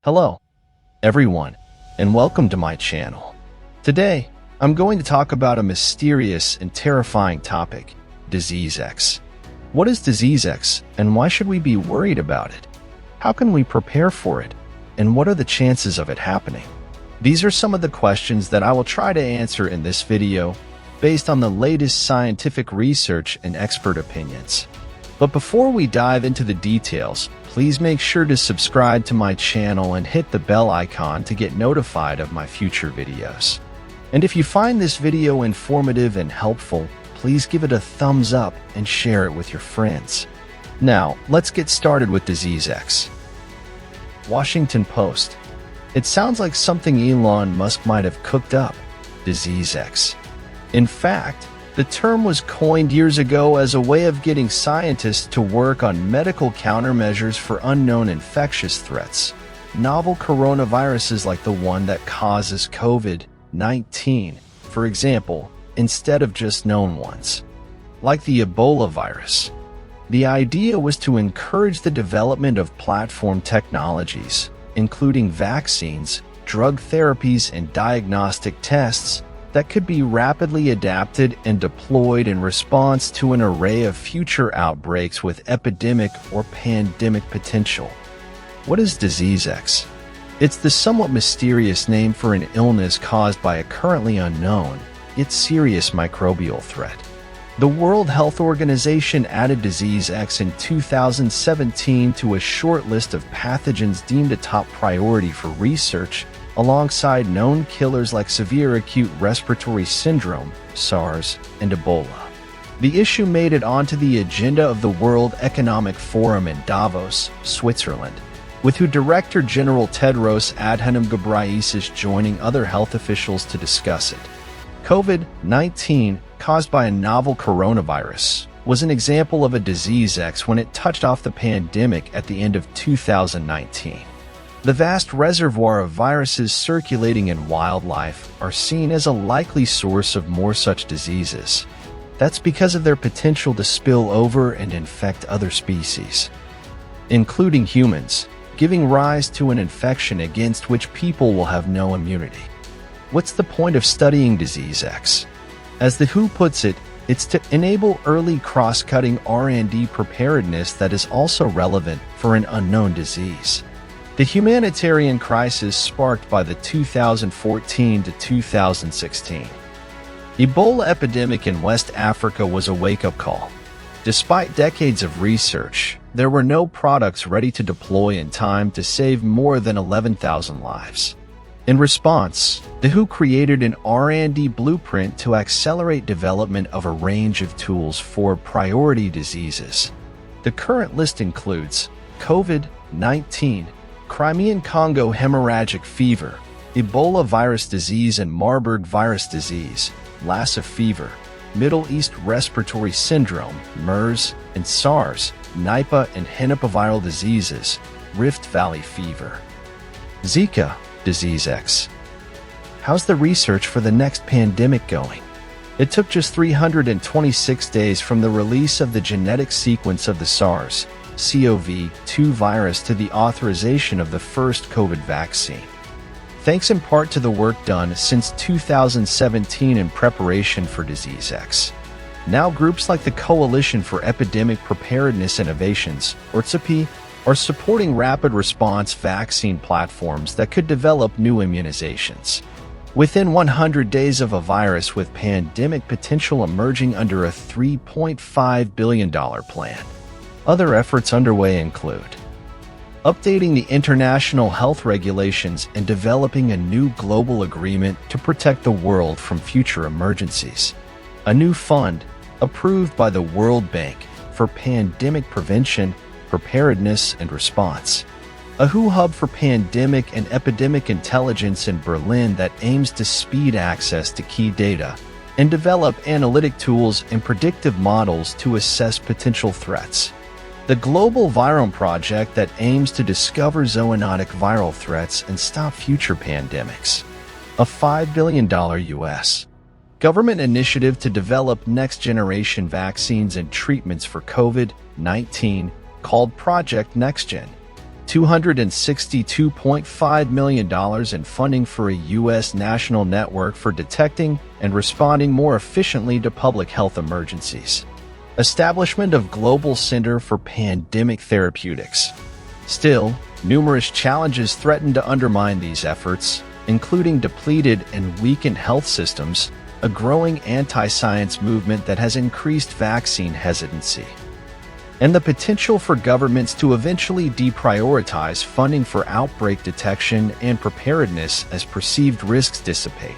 Hello, everyone, and welcome to my channel. Today, I'm going to talk about a mysterious and terrifying topic, Disease X. What is Disease X, and why should we be worried about it? How can we prepare for it, and what are the chances of it happening? These are some of the questions that I will try to answer in this video, based on the latest scientific research and expert opinions. But before we dive into the details, please make sure to subscribe to my channel and hit the bell icon to get notified of my future videos. And if you find this video informative and helpful, please give it a thumbs up and share it with your friends. Now, let's get started with Disease X. Washington Post. It sounds like something Elon Musk might have cooked up. Disease X. In fact, the term was coined years ago as a way of getting scientists to work on medical countermeasures for unknown infectious threats, novel coronaviruses like the one that causes COVID-19, for example, instead of just known ones, like the Ebola virus. The idea was to encourage the development of platform technologies, including vaccines, drug therapies, and diagnostic tests that could be rapidly adapted and deployed in response to an array of future outbreaks with epidemic or pandemic potential. What is Disease X? It's the somewhat mysterious name for an illness caused by a currently unknown, yet serious microbial threat. The World Health Organization added Disease X in 2017 to a short list of pathogens deemed a top priority for research, alongside known killers like severe acute respiratory syndrome, SARS, and Ebola. The issue made it onto the agenda of the World Economic Forum in Davos, Switzerland, with Director General Tedros Adhanom Ghebreyesus joining other health officials to discuss it. COVID-19, caused by a novel coronavirus, was an example of a Disease X when it touched off the pandemic at the end of 2019. The vast reservoir of viruses circulating in wildlife are seen as a likely source of more such diseases. That's because of their potential to spill over and infect other species, including humans, giving rise to an infection against which people will have no immunity. What's the point of studying Disease X? As the WHO puts it, it's to enable early cross-cutting R&D preparedness that is also relevant for an unknown disease. The humanitarian crisis sparked by the 2014 to 2016 Ebola epidemic in West Africa was a wake-up call. Despite decades of research, there were no products ready to deploy in time to save more than 11,000 lives. In response, the WHO created an R&D blueprint to accelerate development of a range of tools for priority diseases. The current list includes COVID-19, Crimean Congo hemorrhagic fever, Ebola virus disease and Marburg virus disease, Lassa fever, Middle East respiratory syndrome, MERS, and SARS, Nipah and Henipaviral diseases, Rift Valley fever. Zika, Disease X. How's the research for the next pandemic going? It took just 326 days from the release of the genetic sequence of the SARS-CoV-2 virus to the authorization of the first COVID vaccine. Thanks in part to the work done since 2017 in preparation for Disease X. Now groups like the Coalition for Epidemic Preparedness Innovations, or CEPI, are supporting rapid response vaccine platforms that could develop new immunizations within 100 days of a virus with pandemic potential emerging under a $3.5 billion plan. Other efforts underway include updating the international health regulations and developing a new global agreement to protect the world from future emergencies, a new fund approved by the World Bank for pandemic prevention, preparedness, and response, a WHO hub for pandemic and epidemic intelligence in Berlin that aims to speed access to key data and develop analytic tools and predictive models to assess potential threats, the Global Virome Project that aims to discover zoonotic viral threats and stop future pandemics, a $5 billion U.S. government initiative to develop next-generation vaccines and treatments for COVID-19 called Project NextGen, $262.5 million in funding for a U.S. national network for detecting and responding more efficiently to public health emergencies. Establishment of Global Center for Pandemic Therapeutics. Still, numerous challenges threaten to undermine these efforts, including depleted and weakened health systems, a growing anti-science movement that has increased vaccine hesitancy, and the potential for governments to eventually deprioritize funding for outbreak detection and preparedness as perceived risks dissipate.